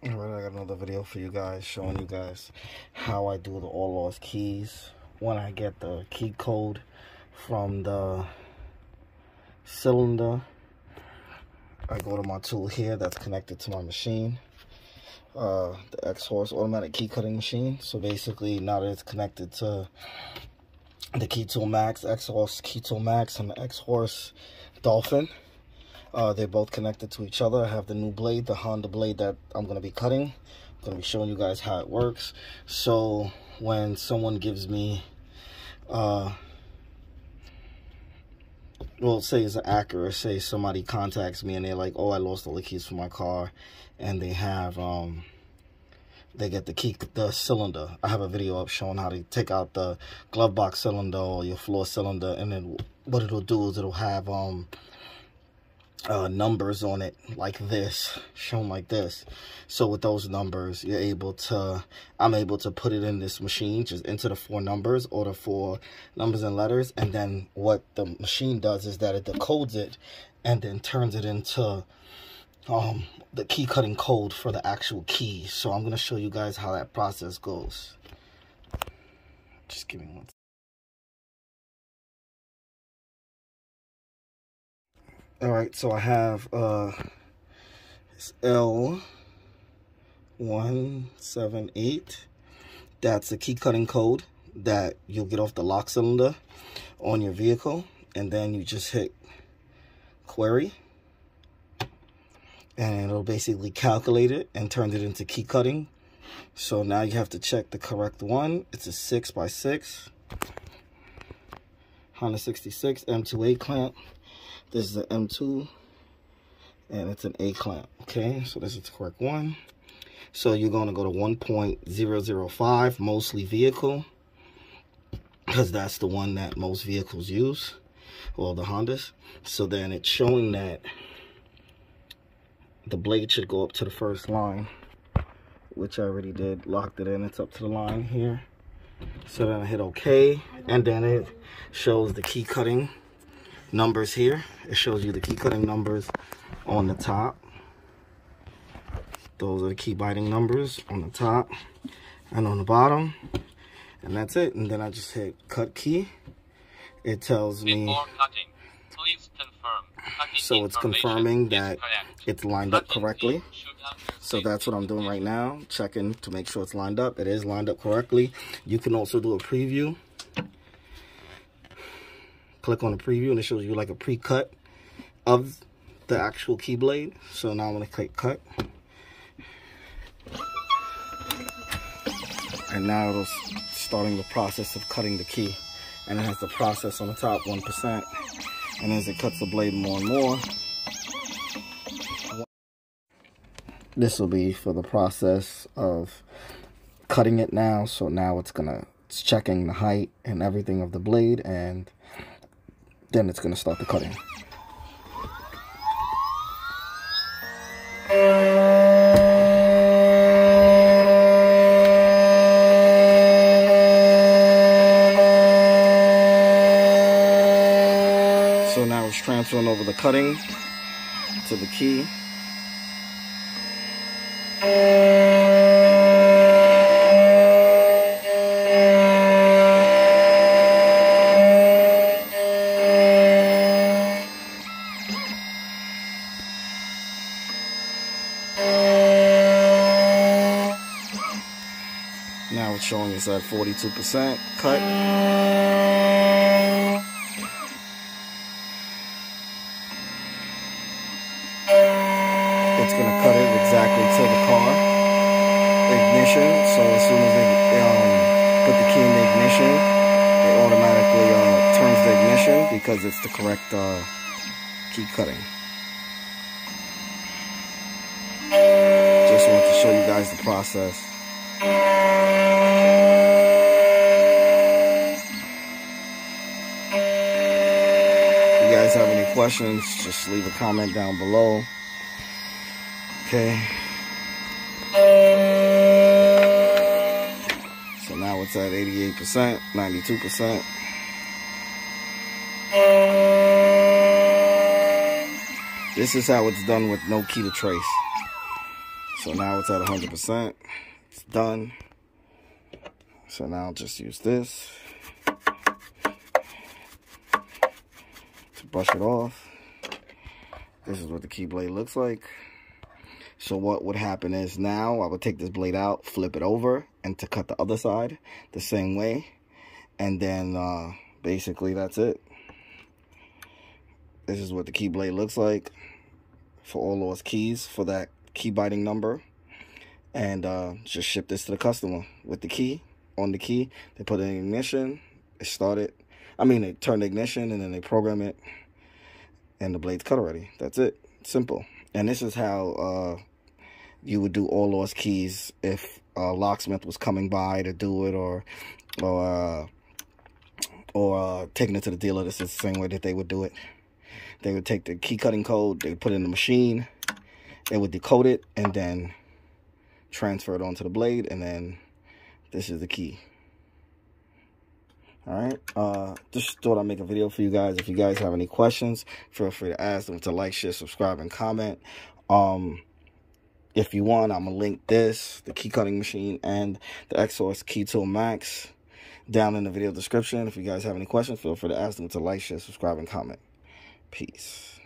Alright, I got another video for you guys showing you guys how I do the all lost keys. When I get the key code from the cylinder, I go to my tool here that's connected to my machine, the Xhorse automatic key cutting machine. So basically now that it's connected to the Key Tool Max, Xhorse Key Tool Max, and the Xhorse Dolphin, they're both connected to each other. I have the new blade, the Honda blade that I'm going to be cutting. I'm going to be showing you guys how it works. So when someone gives me, well, say it's an Acura, say somebody contacts me and they're like, oh, I lost all the keys for my car, and they have, they get the cylinder. I have a video up showing how to take out the glove box cylinder or your floor cylinder, and then what it'll do is it'll have, numbers on it like this, shown like this. So with those numbers, I'm able to put it in this machine, just into the 4 numbers or the 4 numbers and letters, and then what the machine does is that it decodes it and then turns it into the key cutting code for the actual key. So I'm going to show you guys how that process goes. Just give me one. Alright, so I have it's L178. That's the key cutting code that you'll get off the lock cylinder on your vehicle. And then you just hit query, and it'll basically calculate it and turn it into key cutting. So now you have to check the correct one. It's a 6x6 Honda 66 M2A clamp. This is an M2, and it's an A clamp, okay? So this is the correct one. So you're going to go to 1.005, mostly vehicle, because that's the one that most vehicles use, well, the Hondas. So then it's showing that the blade should go up to the first line, which I already did, locked it in. It's up to the line here. So then I hit OK, and then it shows the key cutting numbers here. It shows you the key cutting numbers on the top. Those are the key biting numbers on the top and on the bottom, and that's it. And then I just hit cut key. It tells me, before cutting, please confirm. So it's confirming that it's lined up correctly. So that's what I'm doing right now, checking to make sure it's lined up. It is lined up correctly. You can also do a preview. Click on the preview and it shows you like a pre-cut of the actual key blade. So now I'm going to click cut. And now it's starting the process of cutting the key. And it has the process on the top, 1%. And as it cuts the blade more and more, this will be for the process of cutting it now. So now it's checking the height and everything of the blade, and then it's going to start the cutting. So now it's transferring over the cutting to the key. Now it's showing us at 42% cut. It's going to cut it exactly to the car ignition. So as soon as they put the key in the ignition, it automatically turns the ignition because it's the correct key cutting. Just wanted to show you guys the process. If you guys have any questions, just leave a comment down below. Okay. So now it's at 88%, 92%. This is how it's done with no key to trace. So now it's at 100%. It's done. So now I'll just use this to brush it off. This is what the key blade looks like. So what would happen is now I would take this blade out, flip it over, and to cut the other side the same way. And then basically that's it. This is what the key blade looks like for all those keys for that key biting number. And just ship this to the customer with the key. On the key, they put it in ignition, they start it. I mean, they turn the ignition and then they program it. And the blade's cut already. That's it. Simple. And this is how you would do all those keys if a locksmith was coming by to do it, or taking it to the dealer. This is the same way that they would do it. They would take the key cutting code, they would put it in the machine, they would decode it, and then transfer it onto the blade, and then this is the key. Alright, just thought I'd make a video for you guys. If you guys have any questions, feel free to ask them, to like, share, subscribe, and comment. If you want, I'm going to link this, the key cutting machine, and the Xhorse Key Tool Max down in the video description. If you guys have any questions, feel free to ask them, to like, share, subscribe, and comment. Peace.